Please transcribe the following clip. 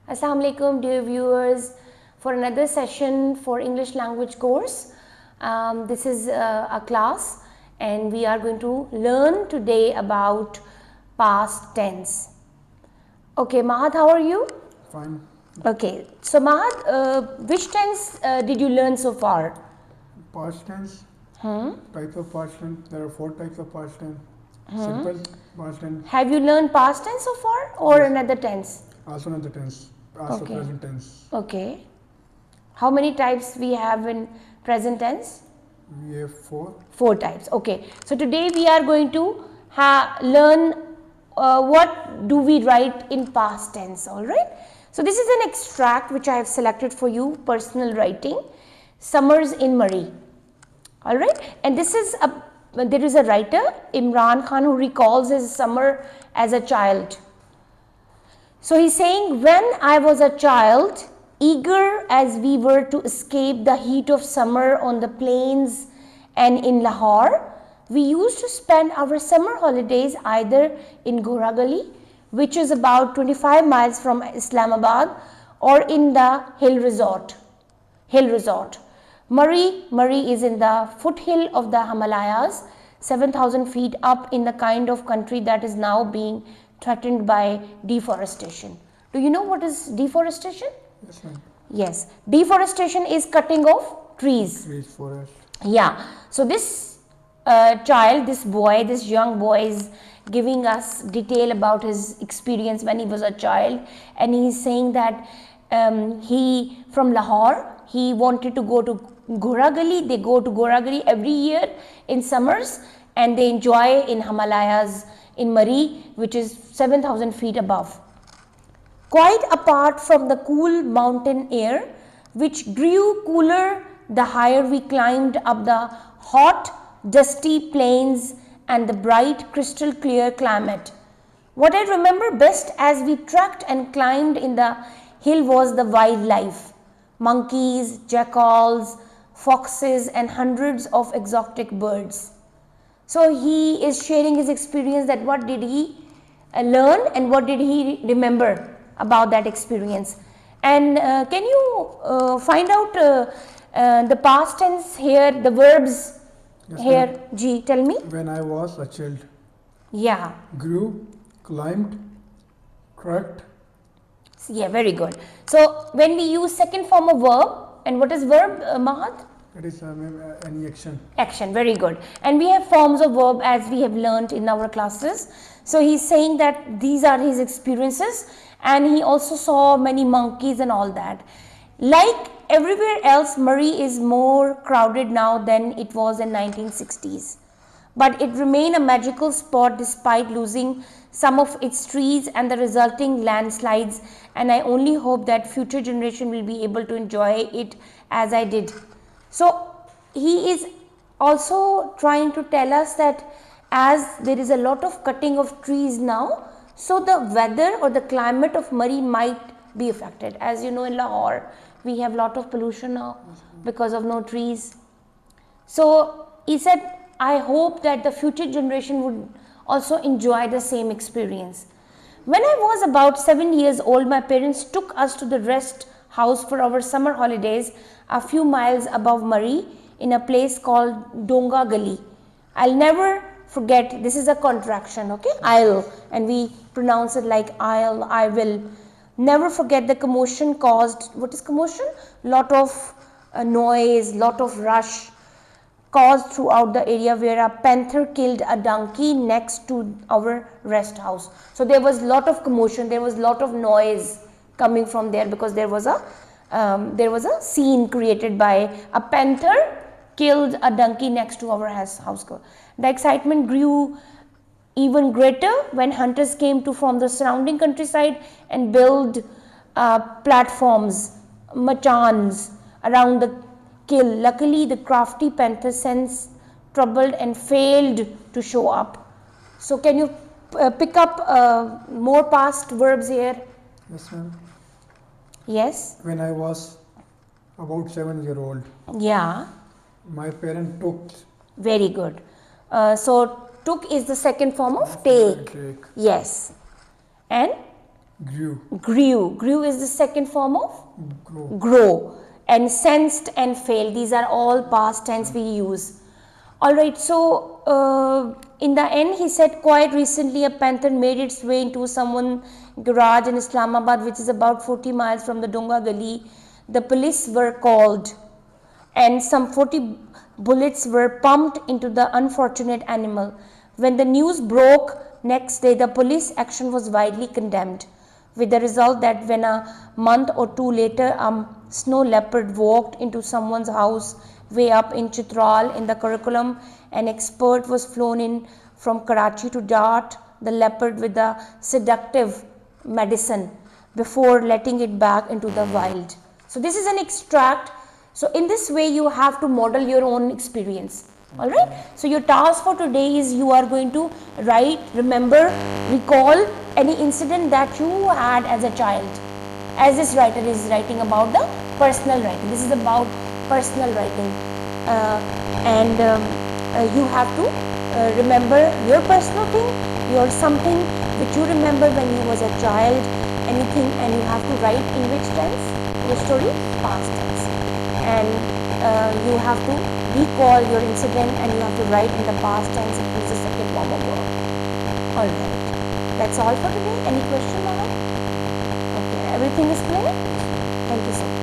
Assalamu alaikum dear viewers, for another session for English language course. This is a class and we are going to learn today about past tense. Okay, Mahad, how are you? Fine. Okay, so Mahad, which tense did you learn so far? Past tense. Types of past tense. There are 4 types of past tense. Simple past tense. Have you learned past tense so far or Yes. another tense? Also another tense. Also Okay. present tense. Okay. How many types we have in present tense? We have 4. 4 types. Okay. So today we are going to learn what do we write in past tense. Alright. So this is an extract which I have selected for you, personal writing, Summers in Murray. Alright. And this is there is a writer, Imran Khan, who recalls his summer as a child. So he's saying, when I was a child, eager as we were to escape the heat of summer on the plains and in Lahore, we used to spend our summer holidays either in Ghora Gali, which is about 25 miles from Islamabad, or in the Hill Resort. Murray is in the foothill of the Himalayas, 7,000 feet up in the kind of country that is now being threatened by deforestation. Do you know what is deforestation? Yes, ma'am. Yes, deforestation is cutting off trees. Trees, forest. Yeah, so this child, this young boy is giving us detail about his experience when he was a child, and he is saying that he from Lahore, he wanted to go to Ghora Gali. They go to Ghora Gali every year in summers, and they enjoy in Himalayas in Murray, which is 7,000 feet above. Quite apart from the cool mountain air, which grew cooler the higher we climbed up the hot, dusty plains and the bright, crystal clear climate. What I remember best as we trekked and climbed in the hill was the wildlife: monkeys, jackals, foxes, and hundreds of exotic birds. So he is sharing his experience, that what did he learn and what did he remember about that experience. And can you find out the past tense here, the verbs? Yes, Here, ma'am. G, tell me. When I was a child. Yeah, Grew, climbed, trekked. yeah, very good. So when we use second form of verb, and what is verb, Mahad? It is any action. Action, very good. And we have forms of verb as we have learnt in our classes. So he's saying that these are his experiences, and he also saw many monkeys and all that. Like everywhere else, Murray is more crowded now than it was in 1960s. But it remained a magical spot despite losing some of its trees and the resulting landslides, and I only hope that future generation will be able to enjoy it as I did. So he is also trying to tell us that as there is a lot of cutting of trees now, so the weather or the climate of Murray might be affected. As you know, in Lahore we have lot of pollution now because of no trees. So he said, I hope that the future generation would also enjoy the same experience. When I was about 7 years old, my parents took us to the rest house for our summer holidays a few miles above Murray in a place called Donga Gali. I'll never forget, this is a contraction, okay, I'll, and we pronounce it like I'll, I will. Never forget the commotion caused. What is commotion? Lot of noise, lot of rush caused throughout the area where a panther killed a donkey next to our rest house. So there was lot of commotion, there was lot of noise coming from there because there was a scene created by a panther killed a donkey next to our house. The excitement grew even greater when hunters came from the surrounding countryside and built platforms, machans around the kill. Luckily, the crafty panther sensed trouble and failed to show up. So can you pick up more past verbs here? Yes, ma'am. Yes. When I was about 7 years old, Yeah. my parents took. Very good. So took is the second form of take. Yes. And Grew. Grew is the second form of Grow. grow. And sensed and failed, these are all past tense we use. Alright, so in the end he said, quite recently a panther made its way into someone's garage in Islamabad, which is about 40 miles from the Dunga Gully. The police were called and some 40 bullets were pumped into the unfortunate animal. When the news broke next day, the police action was widely condemned, with the result that when a month or two later a snow leopard walked into someone's house way up in Chitral in the curriculum, an expert was flown in from Karachi to dart the leopard with a seductive medicine before letting it back into the wild. So this is an extract. So in this way you have to model your own experience. Alright. So your task for today is you are going to write, remember, recall any incident that you had as a child. As this writer is writing about the personal writing. This is about personal writing. You have to remember your personal thing, your something which you remember when you was a child, anything, and you have to write in which tense? Your story, past tense. And you have to recall your incident and you have to write in the past tense. It is the second form of verb. Alright. That's all for today. Any question, Mama? Okay. Everything is clear? Thank you so much.